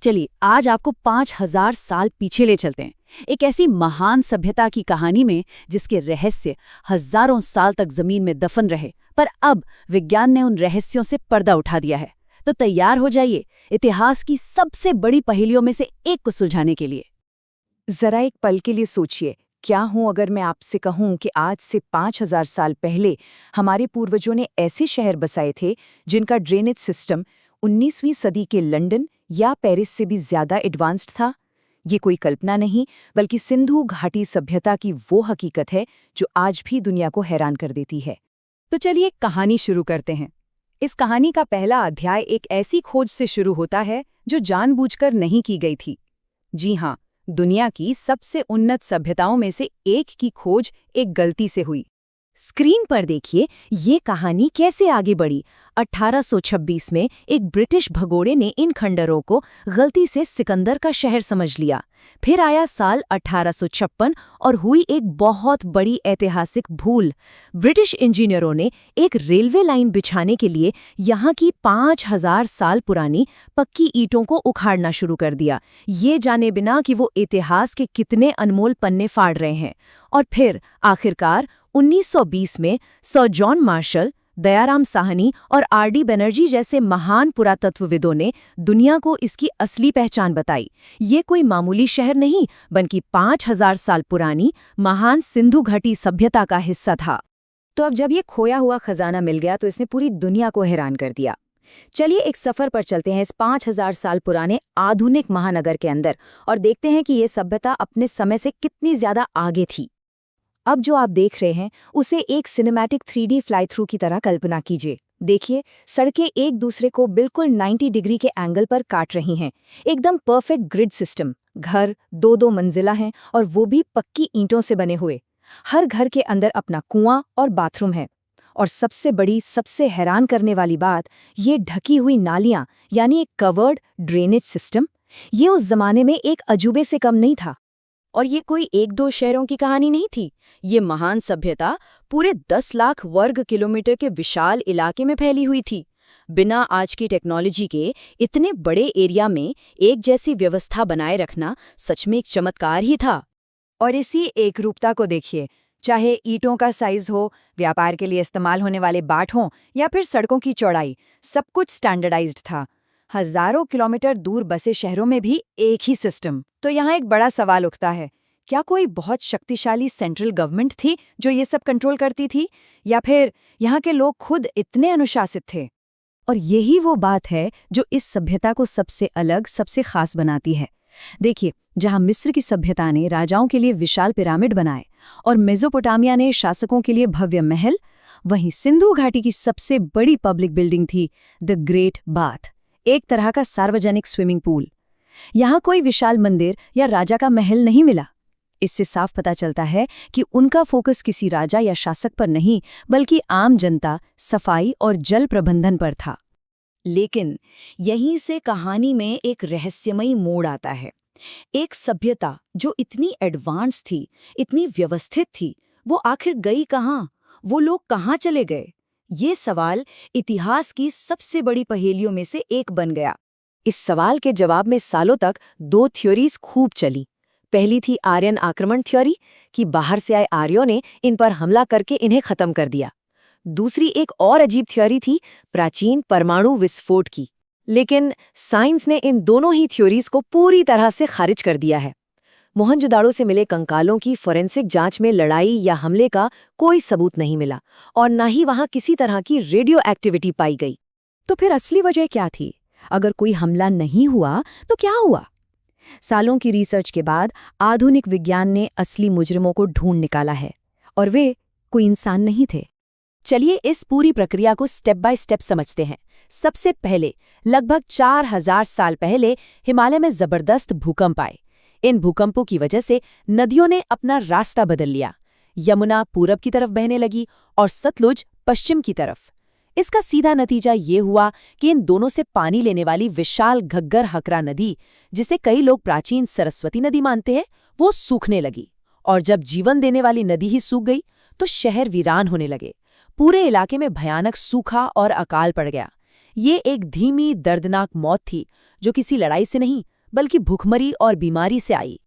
चलिए आज आपको 5000 साल पीछे ले चलते हैं, एक ऐसी महान सभ्यता की कहानी में जिसके रहस्य हजारों साल तक जमीन में दफन रहे, पर अब विज्ञान ने उन रहस्यों से पर्दा उठा दिया है। तो तैयार हो जाइए इतिहास की सबसे बड़ी पहेलियों में से एक को सुलझाने के लिए। जरा एक पल के लिए सोचिए, क्या हूं अगर मैं आपसे कहूं कि आज से 5000 साल पहले हमारे पूर्वजों ने ऐसे शहर बसाए थे जिनका ड्रेनेज सिस्टम 19वीं सदी के लंदन या पेरिस से भी ज्यादा एडवांस्ड था। ये कोई कल्पना नहीं, बल्कि सिंधु घाटी सभ्यता की वो हकीकत है जो आज भी दुनिया को हैरान कर देती है। तो चलिए कहानी शुरू करते हैं। इस कहानी का पहला अध्याय एक ऐसी खोज से शुरू होता है जो जानबूझकर नहीं की गई थी। जी हाँ, दुनिया की सबसे उन्नत सभ्यताओं में से एक की खोज एक गलती से हुई। स्क्रीन पर देखिए ये कहानी कैसे आगे बढ़ी। 1826 में एक ब्रिटिश भगोड़े ने इन खंडरों को गलती से सिकंदर का शहर समझ लिया। फिर आया साल 1856 और हुई एक बहुत बड़ी ऐतिहासिक भूल। ब्रिटिश इंजीनियरों ने एक रेलवे लाइन बिछाने के लिए यहाँ की 5000 साल पुरानी पक्की ईंटों को उखाड़ना शुरू कर दिया, ये जाने बिना कि वो इतिहास के कितने अनमोल पन्ने फाड़ रहे हैं। और फिर आखिरकार 1920 में sir John Marshall, Dayaram Sahni और आर.डी. बनर्जी जैसे महान पुरातत्वविदों ने दुनिया को इसकी असली पहचान बताई। ये कोई मामूली शहर नहीं, बल्कि 5000 साल पुरानी महान सिंधु घाटी सभ्यता का हिस्सा था। तो अब जब ये खोया हुआ खजाना मिल गया तो इसने पूरी दुनिया को हैरान कर दिया। चलिए एक सफर पर चलते हैं इस 5000 साल पुराने आधुनिक महानगर के अंदर और देखते हैं कि ये सभ्यता अपने समय से कितनी ज्यादा आगे थी। अब जो आप देख रहे हैं उसे एक सिनेमैटिक 3D फ्लाई थ्रू की तरह कल्पना कीजिए। देखिए, सड़कें एक दूसरे को बिल्कुल 90 डिग्री के एंगल पर काट रही हैं। एकदम परफेक्ट ग्रिड सिस्टम। घर 2-2 मंजिला हैं और वो भी पक्की ईंटों से बने हुए। हर घर के अंदर अपना कुआं और बाथरूम है। और सबसे बड़ी, सबसे हैरान करने वाली बात, ये ढकी हुई नालियां, यानी एक कवर्ड ड्रेनेज सिस्टम, ये उस जमाने में एक अजूबे से कम नहीं था। और ये कोई एक दो शहरों की कहानी नहीं थी। ये महान सभ्यता पूरे 10 लाख वर्ग किलोमीटर के विशाल इलाके में फैली हुई थी। बिना आज की टेक्नोलॉजी के इतने बड़े एरिया में एक जैसी व्यवस्था बनाए रखना सच में एक चमत्कार ही था। और इसी एकरूपता को देखिए, चाहे ईंटों का साइज हो, व्यापार के लिए इस्तेमाल होने वाले बाट हों या फिर सड़कों की चौड़ाई, सब कुछ स्टैंडर्डाइज्ड था। हजारों किलोमीटर दूर बसे शहरों में भी एक ही सिस्टम। तो यहाँ एक बड़ा सवाल उठता है, क्या कोई बहुत शक्तिशाली सेंट्रल गवर्नमेंट थी जो ये सब कंट्रोल करती थी, या फिर यहाँ के लोग खुद इतने अनुशासित थे? और यही वो बात है जो इस सभ्यता को सबसे अलग, सबसे खास बनाती है। देखिए, जहाँ मिस्र की सभ्यता ने राजाओं के लिए विशाल पिरामिड बनाए और मेसोपोटामिया ने शासकों के लिए भव्य महल, वहीं सिंधु घाटी की सबसे बड़ी पब्लिक बिल्डिंग थी द ग्रेट बाथ, एक तरह का सार्वजनिक स्विमिंग पूल। यहाँ कोई विशाल मंदिर या राजा का महल नहीं मिला। इससे साफ पता चलता है कि उनका फोकस किसी राजा या शासक पर नहीं, बल्कि आम जनता, सफाई और जल प्रबंधन पर था। लेकिन यहीं से कहानी में एक रहस्यमयी मोड़ आता है। एक सभ्यता जो इतनी एडवांस थी, इतनी व्यवस्थित थी, वो आखिर गई कहाँ? वो लोग कहाँ चले गए? ये सवाल इतिहास की सबसे बड़ी पहेलियों में से एक बन गया। इस सवाल के जवाब में सालों तक 2 थ्योरीज खूब चली। पहली थी आर्यन आक्रमण थ्योरी, कि बाहर से आए आर्यों ने इन पर हमला करके इन्हें खत्म कर दिया। दूसरी एक और अजीब थ्योरी थी प्राचीन परमाणु विस्फोट की। लेकिन साइंस ने इन दोनों ही थ्योरीज को पूरी तरह से खारिज कर दिया है। मोहनजोदाड़ो से मिले कंकालों की फोरेंसिक जांच में लड़ाई या हमले का कोई सबूत नहीं मिला और न ही वहां किसी तरह की रेडियो एक्टिविटी पाई गई। तो फिर असली वजह क्या थी? अगर कोई हमला नहीं हुआ तो क्या हुआ? सालों की रिसर्च के बाद आधुनिक विज्ञान ने असली मुजरिमों को ढूंढ निकाला है, और वे कोई इंसान नहीं थे। चलिए इस पूरी प्रक्रिया को स्टेप बाय स्टेप समझते हैं। सबसे पहले लगभग 4000 साल पहले हिमालय में जबरदस्त भूकंप आए। इन भूकंपों की वजह से नदियों ने अपना रास्ता बदल लिया। यमुना पूरब की तरफ बहने लगी और सतलुज पश्चिम की तरफ। इसका सीधा नतीजा ये हुआ कि इन दोनों से पानी लेने वाली विशाल घग्गर हकरा नदी, जिसे कई लोग प्राचीन सरस्वती नदी मानते हैं, वो सूखने लगी। और जब जीवन देने वाली नदी ही सूख गई तो शहर वीरान होने लगे। पूरे इलाके में भयानक सूखा और अकाल पड़ गया। ये एक धीमी, दर्दनाक मौत थी जो किसी लड़ाई से नहीं, बल्कि भूखमरी और बीमारी से आई।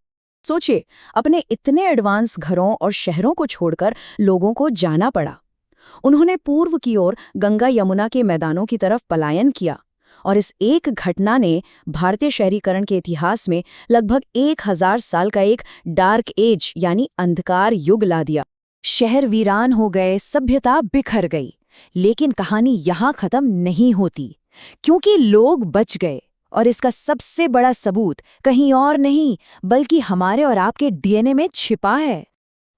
सोचिए, अपने इतने एडवांस घरों और शहरों को छोड़कर लोगों को जाना पड़ा। उन्होंने पूर्व की ओर गंगा यमुना के मैदानों की तरफ पलायन किया, और इस एक घटना ने भारतीय शहरीकरण के इतिहास में लगभग 1000 साल का एक डार्क एज यानी अंधकार युग ला दिया। शहर वीरान हो गए, सभ्यता बिखर गई, लेकिन कहानी यहाँ खत्म नहीं होती, क्योंकि लोग बच गए। और इसका सबसे बड़ा सबूत कहीं और नहीं बल्कि हमारे और आपके डीएनए में छिपा है।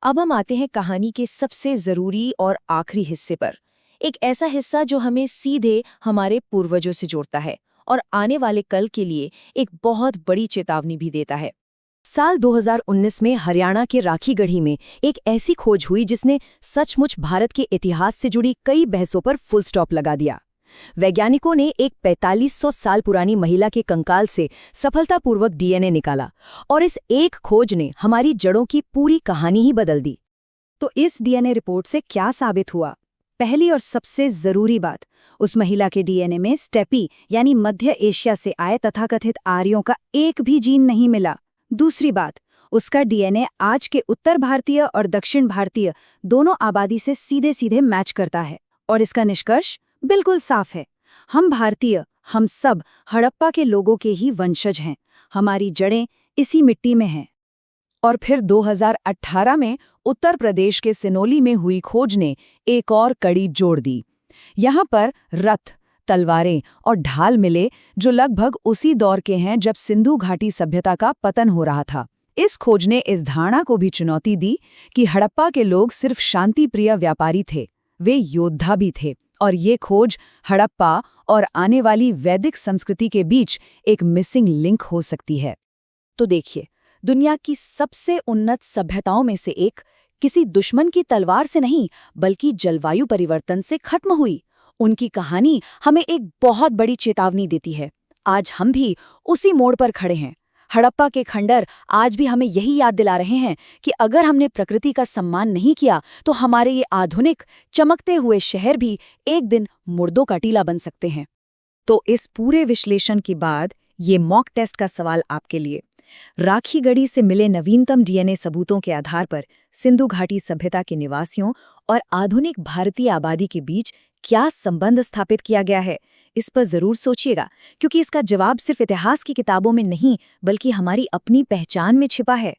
अब हम आते हैं कहानी के सबसे जरूरी और आखिरी हिस्से पर, एक ऐसा हिस्सा जो हमें सीधे हमारे पूर्वजों से जोड़ता है और आने वाले कल के लिए एक बहुत बड़ी चेतावनी भी देता है। साल 2019 में हरियाणा के राखीगढ़ी में एक ऐसी खोज हुई जिसने सचमुच भारत के इतिहास से जुड़ी कई बहसों पर फुल स्टॉप लगा दिया। वैज्ञानिकों ने एक 4500 साल पुरानी महिला के कंकाल से सफलतापूर्वक डीएनए निकाला, और इस एक खोज ने हमारी जड़ों की पूरी कहानी ही बदल दी। तो इस डीएनए रिपोर्ट से क्या साबित हुआ? पहली और सबसे जरूरी बात, उस महिला के डीएनए में स्टेपी यानी मध्य एशिया से आए तथाकथित आर्यों का एक भी जीन नहीं मिला। दूसरी बात, उसका डीएनए आज के उत्तर भारतीय और दक्षिण भारतीय दोनों आबादी से सीधे सीधे मैच करता है। और इसका निष्कर्ष बिल्कुल साफ है, हम भारतीय, हम सब हड़प्पा के लोगों के ही वंशज हैं। हमारी जड़ें इसी मिट्टी में हैं। और फिर 2018 में उत्तर प्रदेश के सिनोली में हुई खोज ने एक और कड़ी जोड़ दी। यहाँ पर रथ, तलवारें और ढाल मिले जो लगभग उसी दौर के हैं जब सिंधु घाटी सभ्यता का पतन हो रहा था। इस खोज ने इस धारणा को भी चुनौती दी कि हड़प्पा के लोग सिर्फ शांतिप्रिय व्यापारी थे, वे योद्धा भी थे। और ये खोज हड़प्पा और आने वाली वैदिक संस्कृति के बीच एक मिसिंग लिंक हो सकती है। तो देखिए, दुनिया की सबसे उन्नत सभ्यताओं में से एक किसी दुश्मन की तलवार से नहीं बल्कि जलवायु परिवर्तन से खत्म हुई। उनकी कहानी हमें एक बहुत बड़ी चेतावनी देती है। आज हम भी उसी मोड़ पर खड़े हैं। हड़प्पा के खंडर आज भी हमें यही याद दिला रहे हैं कि अगर हमने प्रकृति का सम्मान नहीं किया तो हमारे ये आधुनिक चमकते हुए शहर भी एक दिन मुर्दों का टीला बन सकते हैं। तो इस पूरे विश्लेषण के बाद ये मॉक टेस्ट का सवाल आपके लिए। राखीगढ़ी से मिले नवीनतम डीएनए सबूतों के आधार पर सिंधु घाटी सभ्यता के निवासियों और आधुनिक भारतीय आबादी के बीच क्या संबंध स्थापित किया गया है, इस पर जरूर सोचिएगा, क्योंकि इसका जवाब सिर्फ इतिहास की किताबों में नहीं बल्कि हमारी अपनी पहचान में छिपा है।